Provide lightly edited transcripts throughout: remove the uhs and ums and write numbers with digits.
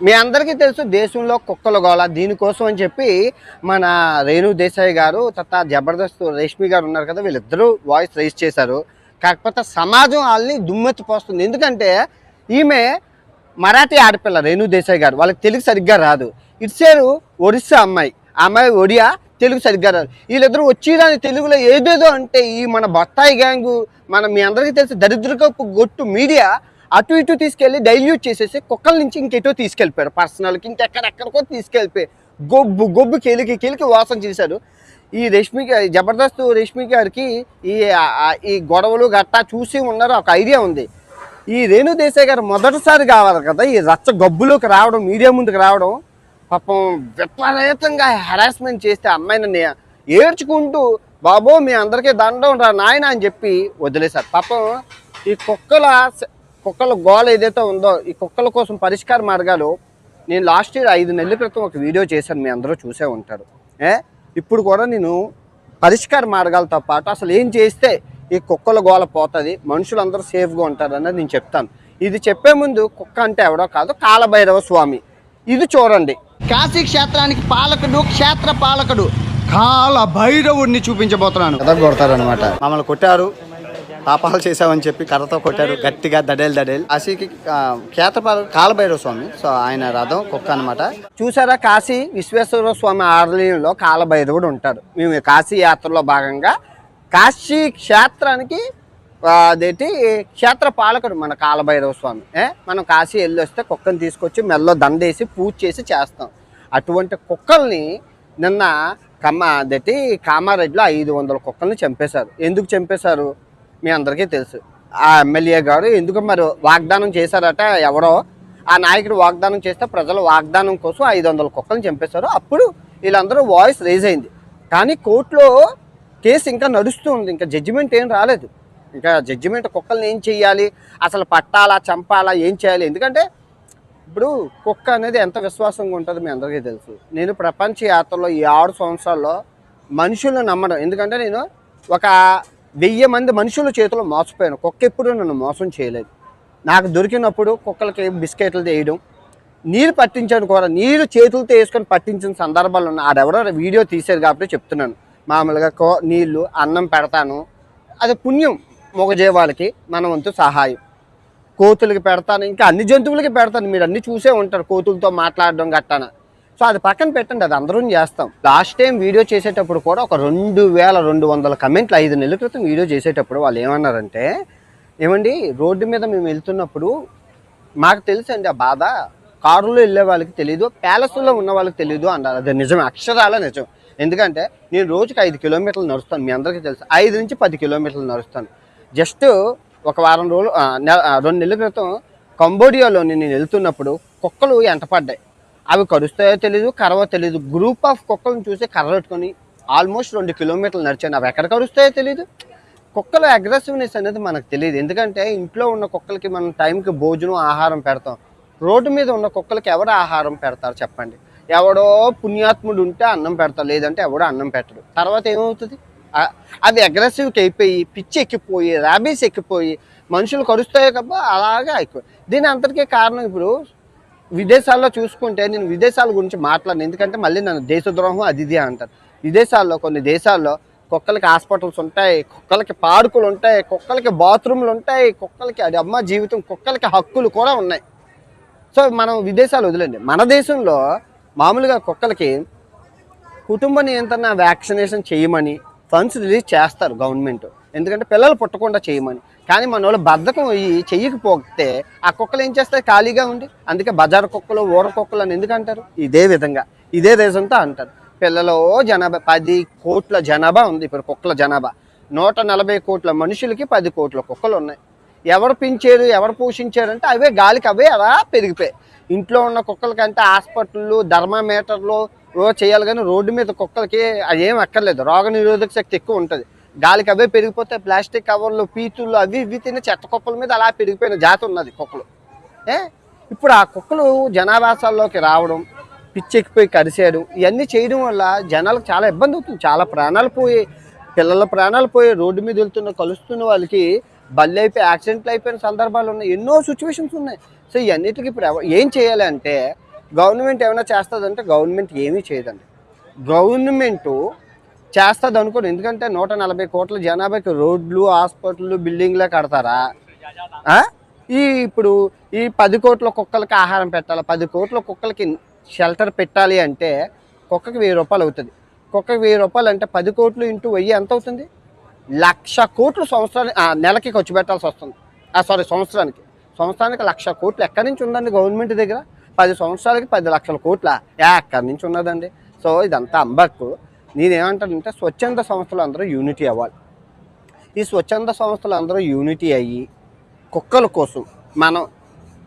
మీ అందరికీ తెలుసు దేశంలో కుక్కల గోళ. దీనికోసం అని చెప్పి మన రేణు దేశాయ్ గారు తత జబర్దస్త్ రేష్మి గారు ఉన్నారు కదా, వీళ్ళిద్దరూ వాయిస్ రైజ్ చేశారు. కాకపోతే సమాజం వాళ్ళని దుమ్మెత్తిపోస్తుంది. ఎందుకంటే ఈమె మరాఠీ ఆడపిల్ల రేణు దేశాయ్ గారు, వాళ్ళకి తెలుగు సరిగ్గా రాదు. ఇట్సేరు ఒరిస్సా అమ్మాయి, ఆ అమ్మాయి ఒడియా, తెలుగు సరిగ్గా రాదు. వీళ్ళిద్దరూ వచ్చిరాని తెలుగులో ఏదేదో అంటే ఈ మన బత్తాయి గ్యాంగు, మీ అందరికీ తెలిసి దరిద్రకపు గొట్టు మీడియా అటు ఇటు తీసుకెళ్ళి డైల్యూట్ చేసేసి కుక్కల నుంచి ఇంకెటో తీసుకెళ్ళిపోయారు. పర్సనల్కి ఇంకెక్కడెక్కడికో తీసుకెళ్ళిపోయి గొబ్బు కెలికి వాసన చేశారు. ఈ జబర్దస్త్ రేష్మి గారికి ఈ గొడవలు గట్టా చూసి ఉన్నారు, ఒక ఐడియా ఉంది. ఈ రేణు దేశాయ్ గారు మొదటిసారి కావాలి కదా ఈ రచ్చ గబ్బులోకి రావడం, మీడియా ముందుకు రావడం. పాపం విపరీతంగా హెరాస్మెంట్ చేస్తే అమ్మాయిని ఏడ్చుకుంటూ బాబో మీ అందరికీ దండం రా నాయన అని చెప్పి వదిలేశారు. పాపం ఈ కుక్కల గోల ఏదైతే ఉందో, ఈ కుక్కల కోసం పరిష్కార మార్గాలు నేను లాస్ట్ ఇయర్ 5 నెలల క్రితం ఒక వీడియో చేశాను, మీ అందరూ చూసే ఉంటారు. ఇప్పుడు కూడా నేను పరిష్కార మార్గాలతో పాటు అసలు ఏం చేస్తే ఈ కుక్కల గోల పోతుంది, మనుషులందరూ సేఫ్గా ఉంటారు అన్నది నేను చెప్తాను. ఇది చెప్పే ముందు కుక్క అంటే ఎవడో కాదు, కాలభైరవ స్వామి. ఇది చూడండి, కాశీ క్షేత్రానికి క్షేత్ర పాలకుడు కాలభైరవుడిని చూపించబోతున్నాను. కథ కొడతారు అనమాట. మమ్మల్ని కొట్టారు, పాపాలు చేసామని చెప్పి కర్రతో కొట్టారు గట్టిగా, దడేలు. కాశీకి కాలభైరవ స్వామి, సో ఆయన రథం కుక్క అనమాట. చూసారా, కాశీ విశ్వేశ్వర స్వామి ఆలయంలో కాలభైరవుడు ఉంటారు. మేము కాశీ యాత్రలో భాగంగా కాశీ క్షేత్రానికి క్షేత్ర పాలకుడు మన కాలభైరవ స్వామి. మనం కాశీ వెళ్ళి వస్తే కుక్కని తీసుకొచ్చి మెల్లో దండేసి పూజ చేస్తాం. అటువంటి కుక్కల్ని నిన్న కామారెడ్డిలో 500 కుక్కల్ని చంపేశారు. ఎందుకు చంపేశారు మీ అందరికీ తెలుసు. ఆ ఎమ్మెల్యే గారు ఎందుకు మరి వాగ్దానం చేశారట, ఎవరో ఆ నాయకుడు వాగ్దానం చేస్తే ప్రజల వాగ్దానం కోసం 500 కుక్కల్ని చంపేశారు. అప్పుడు వీళ్ళందరూ వాయిస్ రేజ్ అయింది. కానీ కోర్టులో కేసు ఇంకా నడుస్తూ ఉంది, ఇంకా జడ్జిమెంట్ ఏం రాలేదు. ఇంకా జడ్జిమెంట్ కుక్కల్ని ఏం చెయ్యాలి, అసలు పట్టాలా చంపాలా ఏం చేయాలి. ఎందుకంటే ఇప్పుడు కుక్క అనేది ఎంత విశ్వాసంగా ఉంటుందో మీ అందరికీ తెలుసు. నేను ప్రపంచ యాత్రలో ఈ 6 సంవత్సరాల్లో మనుషులను నమ్మడం, ఎందుకంటే నేను ఒక 1000 మంది మనుషుల చేతిలో మోసపోయాను. కుక్క ఎప్పుడు నన్ను మోసం చేయలేదు. నాకు దొరికినప్పుడు కుక్కలకి బిస్కెట్లు వేయడం, నీరు పట్టించాను కూడా, నీరు చేతులతో వేసుకొని పట్టించిన సందర్భాలు ఉన్నాయి. ఆడెవరో వీడియో తీశారు కాబట్టి చెప్తున్నాను. మామూలుగా నీళ్ళు అన్నం పెడతాను, అది పుణ్యం. మూగజీవాలకి మన వంతు సహాయం. కోతులకి పెడతాను, ఇంకా అన్ని జంతువులకి పెడతాను. మీరు అన్ని చూసే ఉంటారు, కోతులతో మాట్లాడడం గట్టాన. సో అది పక్కన పెట్టండి, అది అందరం చేస్తాం. లాస్ట్ టైం వీడియో చేసేటప్పుడు కూడా ఒక 2200 కమెంట్లు 5 నెలల క్రితం వీడియో చేసేటప్పుడు వాళ్ళు ఏమన్నారంటే, ఏమండి రోడ్డు మీద మేము వెళ్తున్నప్పుడు మాకు తెలుసండి ఆ బాధ, కారులో వెళ్ళే వాళ్ళకి తెలియదు, ప్యాలెస్లో ఉన్న వాళ్ళకి తెలియదు అన్నారు. అది నిజమే, అక్షరాల నిజం. ఎందుకంటే నేను రోజుకి 5 కిలోమీటర్లు నడుస్తాను, మీ అందరికీ తెలుసు. 5 నుంచి 10 కిలోమీటర్లు నడుస్తాను. జస్ట్ ఒక వారం రోజులు 2 నెలల క్రితం కంబోడియాలో నేను వెళ్తున్నప్పుడు కుక్కలు ఎంటపడ్డాయి. అవి కరుస్తాయో తెలీదు, కరవో తెలీదు. గ్రూప్ ఆఫ్ కుక్కలను చూసి కర్ర పెట్టుకొని ఆల్మోస్ట్ 2 కిలోమీటర్లు నడిచాను. అవి ఎక్కడ కరుస్తాయో తెలీదు. కుక్కల అగ్రెసివ్నెస్ అనేది మనకు తెలియదు. ఎందుకంటే ఇంట్లో ఉన్న కుక్కలకి మనం టైంకి భోజనం ఆహారం పెడతాం. రోడ్డు మీద ఉన్న కుక్కలకి ఎవరు ఆహారం పెడతారు చెప్పండి? ఎవడో పుణ్యాత్ముడు ఉంటే అన్నం పెడతారు, లేదంటే ఎవడో అన్నం పెట్టడు. తర్వాత ఏమవుతుంది? అవి అగ్రెసివ్కి అయిపోయి, పిచ్చి ఎక్కిపోయి, ర్యాబీస్ ఎక్కిపోయి మనుషులు కరుస్తాయో కదా, అలాగే అయిపోయి. దీని అంతటికీ కారణం ఇప్పుడు విదేశాల్లో చూసుకుంటే, నేను విదేశాల గురించి మాట్లాడను ఎందుకంటే మళ్ళీ నన్ను దేశద్రోహం అది ఇది అంటారు. విదేశాల్లో కొన్ని దేశాల్లో కుక్కలకి హాస్పిటల్స్ ఉంటాయి, కుక్కలకి పార్కులు ఉంటాయి, కుక్కలకి బాత్రూమ్లు ఉంటాయి, కుక్కలకి అది అమ్మ జీవితం, కుక్కలకి హక్కులు కూడా ఉన్నాయి. సో మనం విదేశాలు వదిలేండి, మన దేశంలో మామూలుగా కుక్కలకి కుటుంబ నియంత్రణ వ్యాక్సినేషన్ చేయమని ఫండ్స్ రిలీజ్ చేస్తారు గవర్నమెంట్, ఎందుకంటే పిల్లలు పుట్టకుండా చేయమని. కానీ మన వాళ్ళు బద్ధకం చెయ్యకపోతే ఆ కుక్కలు ఏం చేస్తాయి ఖాళీగా ఉండి. అందుకే బజారు కుక్కలు, ఊర కుక్కలు అని ఎందుకు అంటారు? ఇదే విధంగా, ఇదే రీజన్తో అంటారు. పిల్లలు జనాభా 10 కోట్ల జనాభా ఉంది ఇప్పుడు, కుక్కల జనాభా 140 కోట్ల మనుషులకి 10 కోట్ల కుక్కలు ఉన్నాయి. ఎవరు పెంచారు, ఎవరు పోషించారంటే అవే గాలికి అవే అలా పెరిగిపోయాయి. ఇంట్లో ఉన్న కుక్కలకంటే హాస్పిటళ్ళు, థర్మామీటర్లు చేయాలి. కానీ రోడ్డు మీద కుక్కలకి అదేం అక్కర్లేదు, రోగ నిరోధక శక్తి ఎక్కువ ఉంటుంది. గాలికి అవే పెరిగిపోతే ప్లాస్టిక్ కవర్లు, పీతులు అవి ఇవి తిని చెత్త కుక్కల మీద అలా పెరిగిపోయిన జాతి ఉన్నది కుక్కలు. ఇప్పుడు ఆ కుక్కలు జనావాసాల్లోకి రావడం, పిచ్చెక్కిపోయి కరిసేయడం, ఇవన్నీ చేయడం వల్ల జనాలకు చాలా ఇబ్బంది అవుతుంది. చాలా ప్రాణాలు పోయి, పిల్లల ప్రాణాలు పోయి, రోడ్డు మీద వెళ్తున్న కలుస్తున్న వాళ్ళకి బళ్ళు అయిపోయి యాక్సిడెంట్లు అయిపోయిన సందర్భాలు ఉన్నాయి, ఎన్నో సిచ్యువేషన్స్ ఉన్నాయి. సో ఇవన్నిటికి ఇప్పుడు ఏం చేయాలి అంటే, గవర్నమెంట్ ఏమైనా చేస్తుందంటే గవర్నమెంట్ ఏమీ చేయదండి. గవర్నమెంట్ చేస్తుంది అనుకోండి, ఎందుకంటే 140 కోట్ల జనాభాకి రోడ్లు, హాస్పిటళ్ళు, బిల్డింగ్లే కడతారా? ఇప్పుడు ఈ 10 కోట్ల కుక్కలకి ఆహారం పెట్టాలి, 10 కోట్ల కుక్కలకి షెల్టర్ పెట్టాలి అంటే కుక్కకి 1000 రూపాయలు అవుతుంది. కుక్కకి 1000 రూపాయలు అంటే 10 కోట్లు ఇంటూ 1000 ఎంత అవుతుంది? 1,00,000 కోట్లు సంవత్సరానికి నెలకి ఖర్చు పెట్టాల్సి వస్తుంది. సంవత్సరానికి 1,00,000 కోట్లు ఎక్కడి నుంచి ఉందండి గవర్నమెంట్ దగ్గర? 10 సంవత్సరాలకి 10 లక్షల కోట్ల ఎక్కడి నుంచి ఉన్నదండి? సో ఇదంతా అంబక్కు. నేనేమంటానంటే స్వచ్ఛంద సంస్థలు అందరూ యూనిటీ అవ్వాలి. ఈ స్వచ్ఛంద సంస్థలు అందరూ యూనిటీ అయ్యి కుక్కల కోసం మనం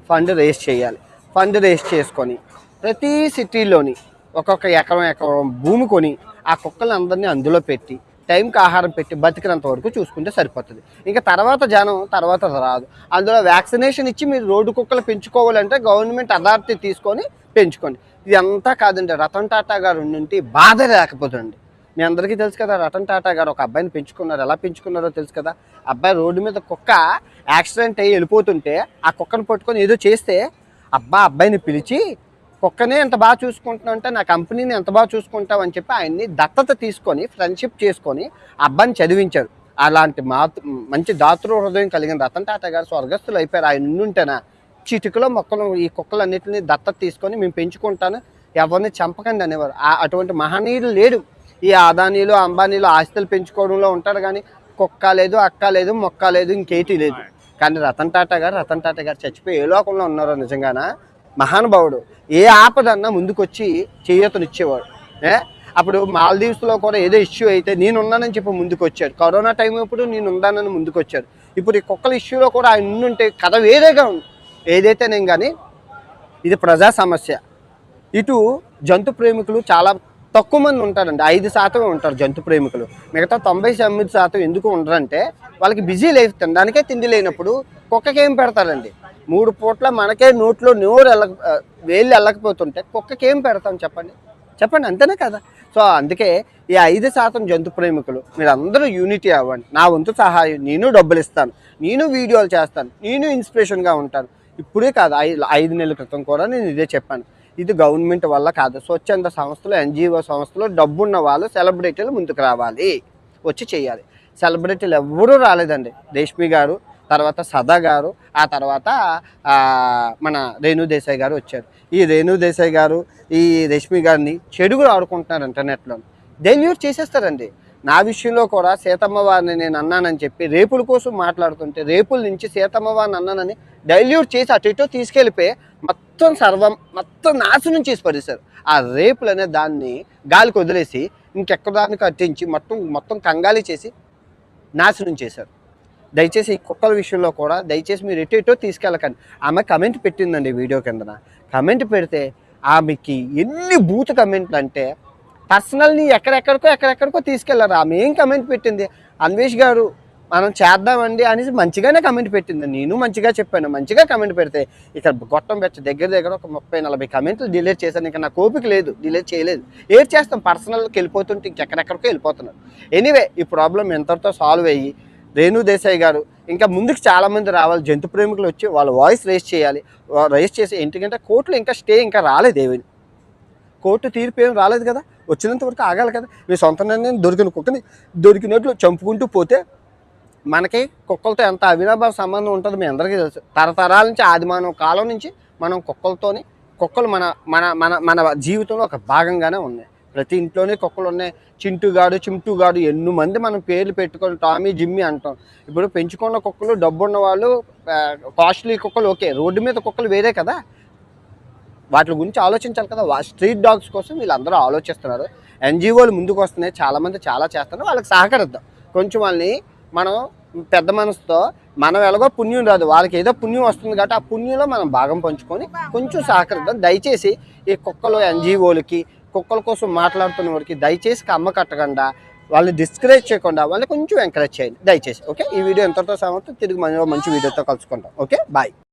ఫండ్ రేస్ చేయాలి. ఫండ్ రేస్ చేసుకొని ప్రతి సిటీలోని ఒక్కొక్క ఎకరం భూమి కొని ఆ కుక్కలను అందరినీ అందులో పెట్టి టైంకి ఆహారం పెట్టి బతికినంత వరకు చూసుకుంటే సరిపోతుంది. ఇంకా తర్వాత రాదు. అందులో వ్యాక్సినేషన్ ఇచ్చి మీరు రోడ్డు కుక్కలు పెంచుకోవాలంటే గవర్నమెంట్ అథారిటీ తీసుకొని పెంచుకోండి. ఇది అంతా కాదండి. రతన్ టాటా గారు నుండి బాధ లేకపోతుంది. మీ అందరికీ తెలుసు కదా, రతన్ టాటా గారు ఒక అబ్బాయిని పెంచుకున్నారు. ఎలా పెంచుకున్నారో తెలుసు కదా. అబ్బాయి రోడ్డు మీద కుక్క యాక్సిడెంట్ అయ్యి వెళ్ళిపోతుంటే ఆ కుక్కను పట్టుకొని ఏదో చేస్తే అబ్బాయిని పిలిచి కుక్కనే ఎంత బాగా చూసుకుంటున్నావు అంటే నా కంపెనీని ఎంత బాగా చూసుకుంటావు అని చెప్పి ఆయన్ని దత్తత తీసుకొని ఫ్రెండ్షిప్ చేసుకొని అబ్బాయిని చదివించారు. అలాంటి మంచి దాతృ హృదయం కలిగిన రతన్ టాటా గారు స్వర్గస్థులు అయిపోయారు. ఆయన ఉండుంటేనా చిటికలో మొక్కలు ఈ కుక్కలన్నింటినీ దత్తత తీసుకొని మేము పెంచుకుంటాను, ఎవరిని చంపకండి అనేవారు. అటువంటి మహనీయులు లేడు. ఈ అదానీలు అంబానీలు ఆస్తులు పెంచుకోవడంలో ఉంటారు కానీ కుక్క లేదు, అక్క లేదు, మొక్క లేదు, ఇంకేటీ లేదు. కానీ రతన్ టాటా గారు చచ్చిపోయి ఏ లోకంలో ఉన్నారో నిజంగానా మహానుభావుడు. ఏ ఆపదన్నా ముందుకొచ్చి చేయూతనిచ్చేవాడు. అప్పుడు మాల్దీవ్స్లో కూడా ఏదో ఇష్యూ అయితే నేనున్నానని చెప్పి ముందుకు వచ్చాడు. కరోనా టైం ఇప్పుడు నేనున్నానని ముందుకు వచ్చాడు. ఇప్పుడు ఈ కుక్కల ఇష్యూలో కూడా ఆయన ఉంటే కథ వేరేగా ఉంది. ఏదైతేనేం కానీ ఇది ప్రజా సమస్య. ఇటు జంతు ప్రేమికులు చాలా తక్కువ మంది ఉంటారండి. 5% ఉంటారు జంతు ప్రేమికులు. మిగతా 99% ఎందుకు ఉండరంటే వాళ్ళకి బిజీ లైఫ్. తినడానికే తిండి లేనప్పుడు కుక్కకి ఏం పెడతారండి? 3 పూట్ల మనకే నోట్లో వేళ్ళు వెళ్ళకపోతుంటే కుక్కకి ఏం పెడతాం చెప్పండి అంతేనే కదా. సో అందుకే ఈ 5% జంతు ప్రేమికులు మీరు అందరూ యూనిటీ అవ్వండి. నా వంతు సహాయం, నేను డబ్బులు ఇస్తాను, నేను వీడియోలు చేస్తాను, నేను ఇన్స్పిరేషన్గా ఉంటాను. ఇప్పుడే కాదు, 5 నెలల క్రితం కూడా నేను ఇదే చెప్పాను. ఇది గవర్నమెంట్ వల్ల కాదు, స్వచ్ఛంద సంస్థలు, NGO సంస్థలు, డబ్బున్న వాళ్ళు, సెలబ్రిటీలు ముందుకు రావాలి, వచ్చి చేయాలి. సెలబ్రిటీలు ఎవరూ రాలేదండి. రేష్మి గారు, తర్వాత సదా గారు, ఆ తర్వాత మన రేణు దేశాయ్ గారు వచ్చారు. ఈ రేణు దేశాయ్ గారు ఈ రేష్మి గారిని చెడుగులు ఆడుకుంటున్నారు. ఇంటర్నెట్లో డైల్యూట్ చేసేస్తారండి. నా విషయంలో కూడా సీతమ్మ వారిని నేను అన్నానని చెప్పి రేపుల కోసం మాట్లాడుతుంటే రేపుల నుంచి సీతమ్మ వారిని అన్నానని డైల్యూట్ చేసి అటు ఇటో తీసుకెళ్ళిపోయి మొత్తం నాశనం చేసి పడేశారు. ఆ రేపులు అనే దాన్ని గాలికి వదిలేసి ఇంకెక్కదానికి అట్టించి మొత్తం కంగాలి చేసి నాశనం చేశారు. దయచేసి ఈ కుక్కల విషయంలో కూడా దయచేసి మీరు ఎటో తీసుకెళ్ళకండి. ఆమె కమెంట్ పెట్టిందండి వీడియో కిందన. కమెంట్ పెడితే ఆమెకి ఎన్ని బూత్ కమెంట్లు అంటే పర్సనల్ని ఎక్కడెక్కడికో తీసుకెళ్లారు. ఆమె ఏం కమెంట్ పెట్టింది? అన్వేష్ గారు మనం చేద్దామండి అనేసి మంచిగానే కమెంట్ పెట్టింది. నేను మంచిగా చెప్పాను. మంచిగా కమెంట్ పెడితే ఇక్కడ గొట్టం పెట్ట దగ్గర ఒక 30-40 కమెంట్లు డిలీట్ చేశాను. ఇంకా నాకు ఓపిక లేదు, డిలీట్ చేయలేదు. ఏం చేస్తాం, పర్సనల్కి వెళ్ళిపోతుంటే ఇంకెక్కడెక్కడికో వెళ్ళిపోతున్నారు. ఎనీవే ఈ ప్రాబ్లం ఎంతటితో సాల్వ్ అయ్యి రేణు దేశాయ్ గారు ఇంకా ముందుకు చాలామంది రావాలి. జంతు ప్రేమికులు వచ్చి వాళ్ళ వాయిస్ రేస్ చేయాలి. రేస్ చేసి ఎందుకంటే కోర్టులో ఇంకా స్టే ఇంకా రాలేదు. ఏమీ కోర్టు తీర్పు ఏం రాలేదు కదా. వచ్చినంత వరకు ఆగాలి కదా. మీ సొంత నిర్ణయం దొరికిన కుక్కని దొరికినట్లు చంపుకుంటూ పోతే మనకి కుక్కలతో ఎంత అవినాభావ సంబంధం ఉంటుందో మీ అందరికీ తెలుసు. తరతరాల నుంచి ఆదిమానవ కాలం నుంచి మనం కుక్కలు మన జీవితంలో ఒక భాగంగానే ఉన్నాయి. ప్రతి ఇంట్లోనే కుక్కలు ఉన్నాయి. చిమ్టుగాడు ఎన్నో మంది మనం పేర్లు పెట్టుకొని టామీ, జిమ్మి అంటాం. ఇప్పుడు పెంచుకున్న కుక్కలు, డబ్బున్న వాళ్ళు, కాస్ట్లీ కుక్కలు ఓకే, రోడ్డు మీద కుక్కలు వేరే కదా. వాటి గురించి ఆలోచించాలి కదా. స్ట్రీట్ డాగ్స్ కోసం వీళ్ళందరూ ఆలోచిస్తున్నారు. NGOలు ముందుకు వస్తున్నాయి, చాలామంది చాలా చేస్తున్నారు. వాళ్ళకి సహకరిద్దాం కొంచెం. వాళ్ళని మనం పెద్ద మనసుతో మనం ఎలాగో పుణ్యం రాదు, వాళ్ళకి ఏదో పుణ్యం వస్తుంది కాబట్టి ఆ పుణ్యంలో మనం భాగం పంచుకొని కొంచెం సహకరిద్దాం. దయచేసి ఈ కుక్కలు NGOలకి, కుక్కల కోసం మాట్లాడుతున్న వారికి దయచేసి కమ్మ కట్టకుండా, వాళ్ళని డిస్కరేజ్ చేయకుండా వాళ్ళని కొంచెం ఎంకరేజ్ చేయండి దయచేసి. ఓకే, ఈ వీడియో ఎంతతో సమాప్తం. తిరిగి మంచి వీడియోతో కలుసుకుంటాం. Okay, bye.